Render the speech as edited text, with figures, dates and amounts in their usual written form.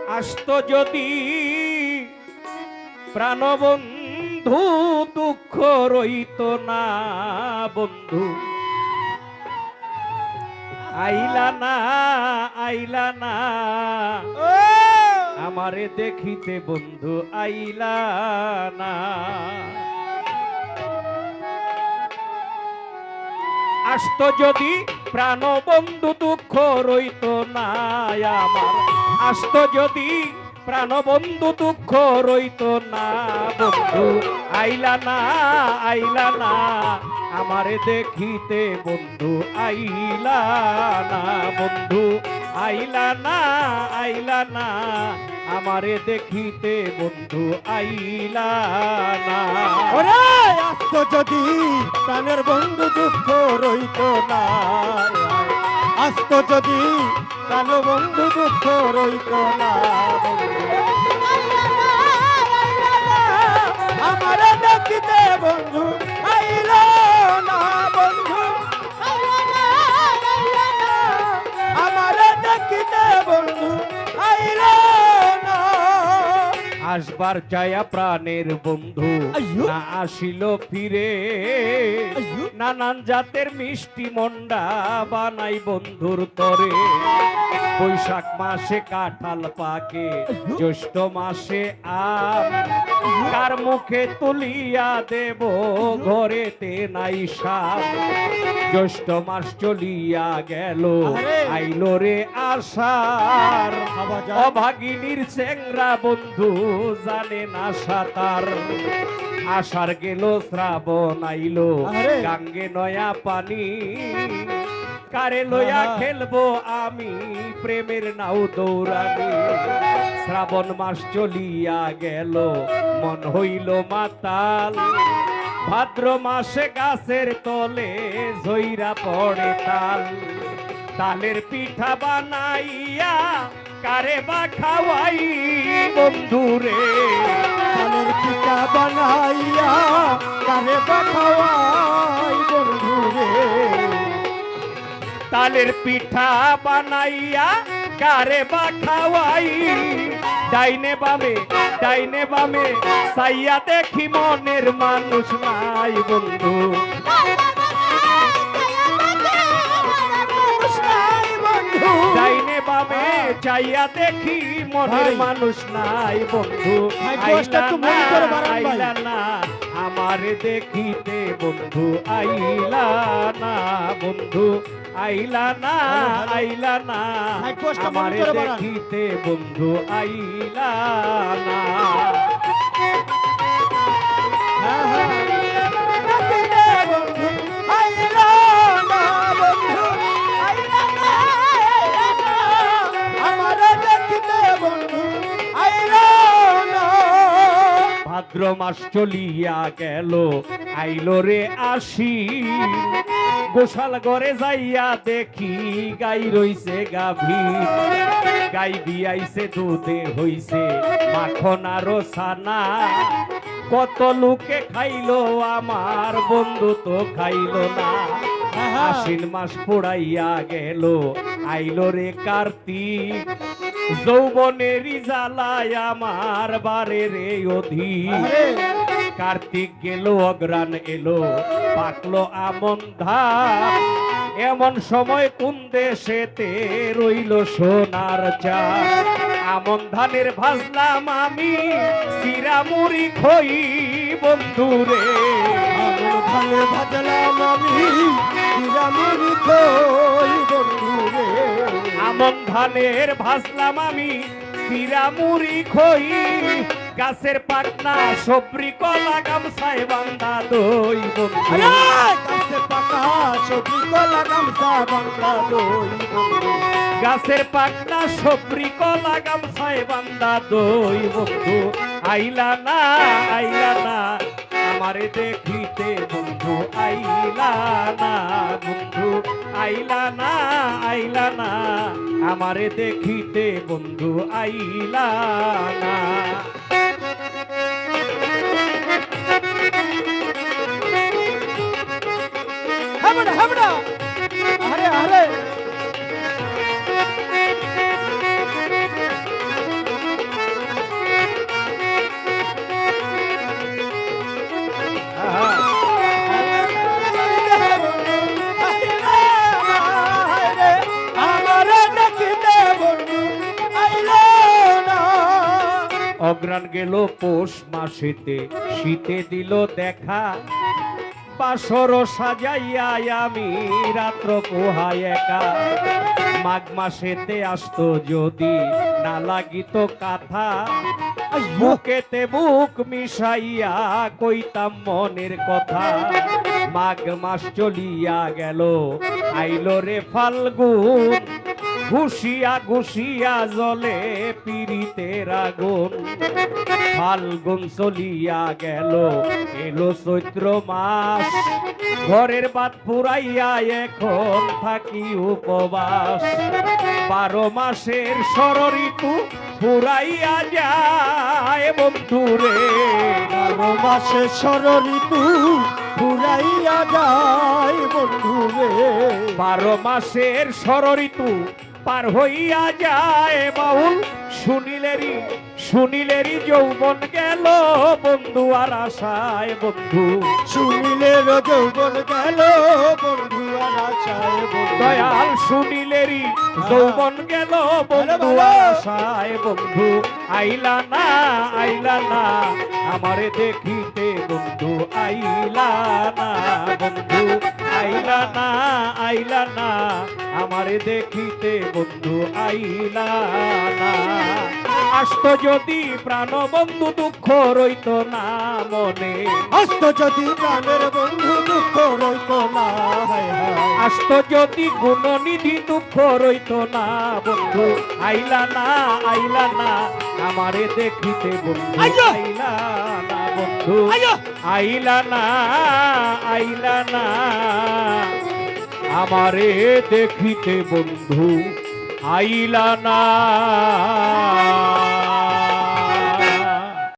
আসতো যদি প্রাণবন্ধু দুঃখ রইত না বন্ধু আইলা না আইলা না আমারে দেখিতে বন্ধু আইলা না আসতো যদি প্রাণবন্ধু দুঃখ রইত না আমার আসতো যদি প্রাণবন্ধু দুঃখ রইত না বন্ধু আইলা না আইলা না আমারে দেখিতে বন্ধু আইলা না বন্ধু আইলা না আইলা না আমারে দেখিতে বন্ধু আইলা না ওরে আসতো যদি প্রাণের বন্ধু দুঃখ রইত না আসতো যদি প্রাণ বন্ধু দুঃখ রইত না আমার দেখিতে বন্ধু আইল না বন্ধু আমার দেখিতে বন্ধু আইল না আসবার চায়া প্রাণের বন্ধু না আসিল ফিরে নানান জাতের মিষ্টি মন্ডা বানাই বন্ধুর তরে বৈশাখ মাসে কাঁঠাল পাকে জ্যৈষ্ঠ মাসে আম কার মুখে তুলিয়া দেব ঘরেতে নাই সাপ জ্যৈষ্ঠ মাস চলিয়া গেল আইলো রে আষাঢ় অভাগিনীর চেংরা বন্ধু জানে না সাঁতার আষাঢ় গেল শ্রাবণ আইলো গাঙ্গে নয়া পানি কারে লইয়া খেলবো আমি প্রেমের নাও দৌড়ানি শ্রাবণ মাস চলিয়া গেল মন হইল মাতাল ভাদ্র মাসে গাছের তলে ঝইরা পড়ে তাল তালের পিঠা বানাইয়া কারে বা খাওয়াই বন্ধুরে তালের পিঠা বানাইয়া কারে বা খাওয়াই বন্ধুরে তালের পিঠা বানাইয়া কারে বা খাওয়াই ডাইনে বামে সাইয়া দেখি মনের মানুষ নাই বন্ধু ডাইনে বামে চাইয়া দেখি মনের মানুষ নাই বন্ধু আইলা না আমারে দেখিতে বন্ধু আইলা না বন্ধু আইলা না আইলা না আমারে দেখিতে বন্ধু আইলা না ভাদ্র মাস চলিয়া গেল আইলো রে আশিন গোশাল ঘরে যাইয়া দেখি গাই রইছে গাভী গাই বিয়াইছে দুধে হইছে মাখন আরো ছানা কত লোকে খাইলো আমার বন্ধু তো খাইলো না আশ্বিন মাস পোড়াইয়া গেল আইলো রে কার্তিক যৌবনেরই জ্বালায় আমার বারে রে অধীর কার্তিক গেল অগ্রাণ এলো পাকলো আমন ধান এমন সময় কোন দেশেতে রইল সোনার চাঁদ আমন ধানের ভাজলাম আমি চিরামুড়ি খই বন্ধুরে আমন ধানের ভাজলাম আমি চিরামুড়ি খই বন্ধুরে আমন ধানের ভাজলাম আমি চিরামুড়ি খই গাছের পাকনা সবরি কলা গামছায় বান্ধা দই বন্ধু গাছের পাকা সবরি কলা গামছা বান্ধা দই বন্ধু গাছের পাকনা সবরি কলা গামছায় বান্ধা দই বন্ধু আইলা না আমারে দেখিতে বন্ধু আইলা না বন্ধু আইলা না আমারে দেখিতে বন্ধু আইলা না আরে অগ্রাণ গেল পৌষ মাসেতে, শীতে দিল দেখা, বাসর সাজাইয়া আমি রাত্র পোহাই একা। মাঘ মাসেতে আসতো যদি না লাগিত কাথা, বুকেতে বুক মিশাইয়া কইতাম মনের কথা। মাঘ মাস চলিয়া গেল, আইলো রে ফাল্গুন, ঘুষিয়া ঘুষিয়া জলে পীড়িতের আগুন। ফাল্গুন চলিয়া গেল, এলো চৈত্র মাস, ঘরের বাত পুরাইয়া এখন থাকি উপবাস। 12 মাসের ষড়ঋতু ফুরাইয়া যায় বন্ধুরে, 12 মাসে ষড়ঋতু ফুরাইয়া যায় বন্ধুরে। 12 মাসের ষড়ঋতু পার হইয়া যায় বাউল, শুনিলেরই যৌবন গেল বন্ধু আর আশায় বন্ধু। শুনিলের যৌবন গেল বন্ধু আর আশায় বন্ধু। দয়াল শুনিলেরই যৌবন গেল বন্ধু আর আশায় বন্ধু। আইলা না আমারে দেখিতে বন্ধু, আইলা না বন্ধু, আইলা না আমারে দেখিতে বন্ধু, আইলা না। আসতো যদি প্রাণ বন্ধু দুঃখ রইত না মনে, আসতো যদি প্রাণের বন্ধু দুঃখ রইত না, হায় হায়। আসতো যদি গুণনিধি দুঃখ রইত না বন্ধু, আইলা না আমারে দেখিতে বন্ধু, আইয়ো! আইলা না বন্ধু, আইয়ো! আইলা না আমারে দেখিতে বন্ধু, আইলা না।